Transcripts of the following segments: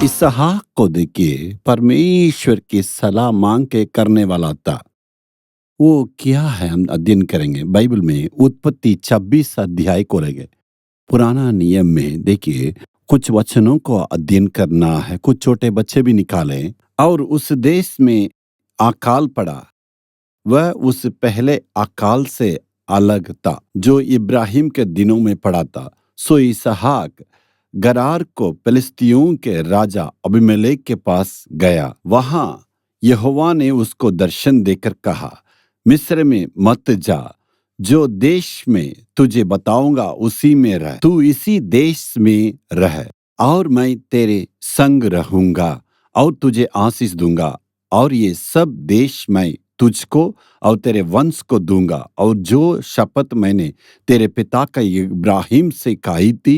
इसहाक को देखिए परमेश्वर की सलाह मांग के करने वाला था। वो क्या है हम अध्ययन करेंगे बाइबल में उत्पत्ति 26 अध्याय को रहेंगे। पुराना नियम में देखिए कुछ वचनों को अध्ययन करना है, कुछ छोटे बच्चे भी निकालें। और उस देश में अकाल पड़ा, वह उस पहले अकाल से अलग था जो इब्राहिम के दिनों में पड़ा था। सो इसहाक गरार को फिलिस्तियों के राजा अबीमेलेक के पास गया। वहां यहोवा ने उसको दर्शन देकर कहा, मिस्र में मत जा, जो देश में तुझे बताऊंगा उसी में रह। तू इसी देश में रह और मैं तेरे संग रहूंगा और तुझे आशीष दूंगा, और ये सब देश मैं तुझको और तेरे वंश को दूंगा, और जो शपथ मैंने तेरे पिता का इब्राहिम से खाई थी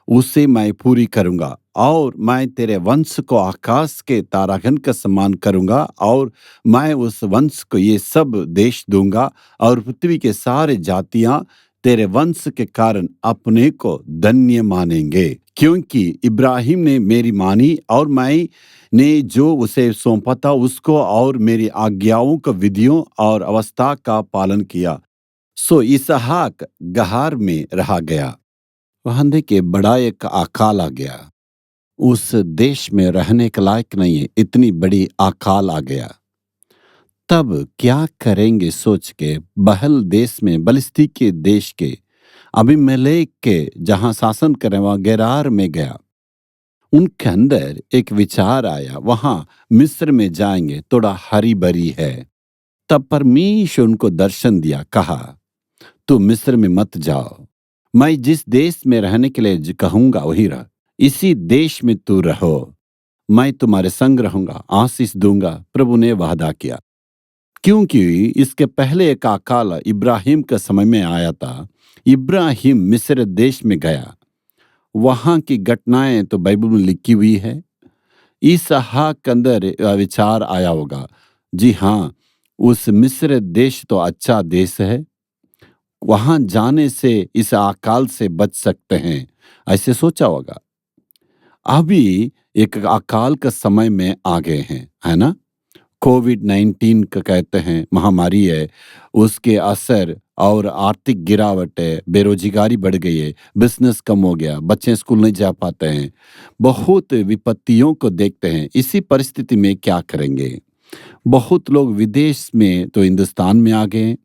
उसे मैं पूरी करूंगा। और मैं तेरे वंश को आकाश के तारागण का समान करूंगा, और मैं उस वंश को ये सब देश दूंगा, और पृथ्वी के सारे जातियां तेरे वंश के कारण अपने को धन्य मानेंगे, क्योंकि इब्राहिम ने मेरी मानी और मैं ने जो उसे सौंपा था उसको, और मेरी आज्ञाओं का विधियों और अवस्था का पालन किया। सो इसहाक गहार में रहा गया। वहां देखिए बड़ा एक अकाल आ गया। उस देश में रहने के लायक नहीं है, इतनी बड़ी अकाल आ गया। तब क्या करेंगे सोच के बहल देश में बलिस्ती के देश के अबीमेलेक के जहां शासन करे वहां गेरार में गया। उनके अंदर एक विचार आया, वहां मिस्र में जाएंगे, थोड़ा हरी भरी है। तब परमेश्वर उनको दर्शन दिया, कहा तू मिस्र में मत जाओ, मैं जिस देश में रहने के लिए कहूंगा वही रह। इसी देश में तू रहो, मैं तुम्हारे संग रहूंगा, आशीष दूंगा। प्रभु ने वादा किया, क्योंकि इसके पहले एक अकाल इब्राहिम के समय में आया था। इब्राहिम मिस्र देश में गया, वहां की घटनाएं तो बाइबल में लिखी हुई है। इसहाक के अंदर विचार आया होगा, जी हाँ, उस मिस्र देश तो अच्छा देश है, वहां जाने से इस अकाल से बच सकते हैं, ऐसे सोचा होगा। अभी एक अकाल का समय में आ गए हैं, है ना। कोविड-19 का कहते हैं महामारी है, उसके असर और आर्थिक गिरावट है, बेरोजगारी बढ़ गई है, बिजनेस कम हो गया, बच्चे स्कूल नहीं जा पाते हैं, बहुत विपत्तियों को देखते हैं। इसी परिस्थिति में क्या करेंगे। बहुत लोग विदेश में तो हिंदुस्तान में आ गए,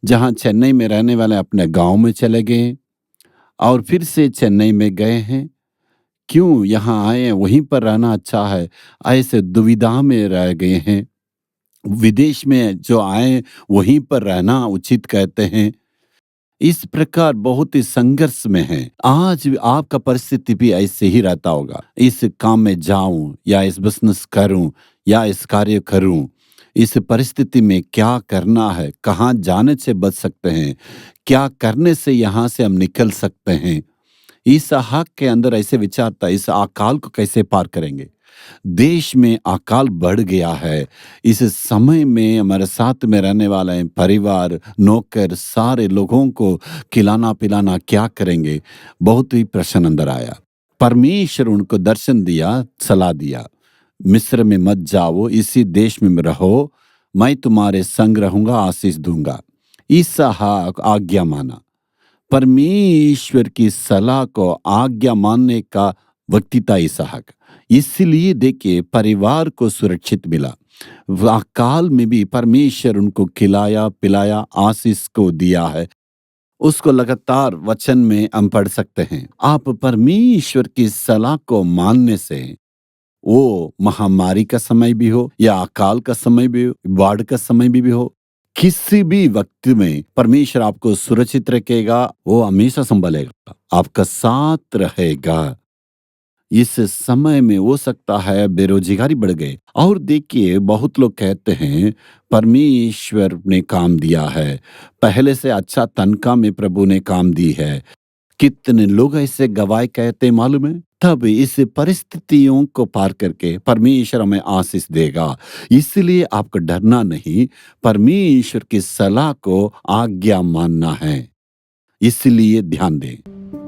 जहां चेन्नई में रहने वाले अपने गांव में चले गए और फिर से चेन्नई में गए हैं। क्यों यहाँ आए हैं, वहीं पर रहना अच्छा है, ऐसे दुविधा में रह गए हैं। विदेश में जो आए वहीं पर रहना उचित कहते हैं। इस प्रकार बहुत ही संघर्ष में है। आज आपका परिस्थिति भी ऐसे ही रहता होगा, इस काम में जाऊं या इस बिजनेस करूं या इस कार्य करूं, इस परिस्थिति में क्या करना है, कहाँ जाने से बच सकते हैं, क्या करने से यहाँ से हम निकल सकते हैं। इसहाक के अंदर ऐसे विचार था, इस अकाल को कैसे पार करेंगे। देश में अकाल बढ़ गया है, इस समय में हमारे साथ में रहने वाले हैं, परिवार, नौकर, सारे लोगों को खिलाना पिलाना क्या करेंगे। बहुत ही प्रश्न अंदर आया। परमेश्वर उनको दर्शन दिया, सलाह दिया, मिस्र में मत जाओ, इसी देश में रहो, मैं तुम्हारे संग रहूंगा, आशीष दूंगा। इसहाक आज्ञा माना। परमेश्वर की सलाह को आज्ञा मानने का व्यक्ति था इसहाक। इसलिए देखिए परिवार को सुरक्षित मिला। अकाल में भी परमेश्वर उनको खिलाया पिलाया, आशीष को दिया है। उसको लगातार वचन में हम पढ़ सकते हैं। आप परमेश्वर की सलाह को मानने से, वो महामारी का समय भी हो या अकाल का समय भी हो, बाढ़ का समय भी हो, किसी भी वक्त में परमेश्वर आपको सुरक्षित रखेगा, वो हमेशा संभालेगा, आपका साथ रहेगा। इस समय में हो सकता है बेरोजगारी बढ़ गई, और देखिए बहुत लोग कहते हैं परमेश्वर ने काम दिया है, पहले से अच्छा तनख्वाह में प्रभु ने काम दी है। कितने लोग ऐसे गवाह कहते हैं मालूम है। तब इस परिस्थितियों को पार करके परमेश्वर हमें आशीष देगा। इसलिए आपको डरना नहीं, परमेश्वर की सलाह को आज्ञा मानना है। इसलिए ध्यान दें।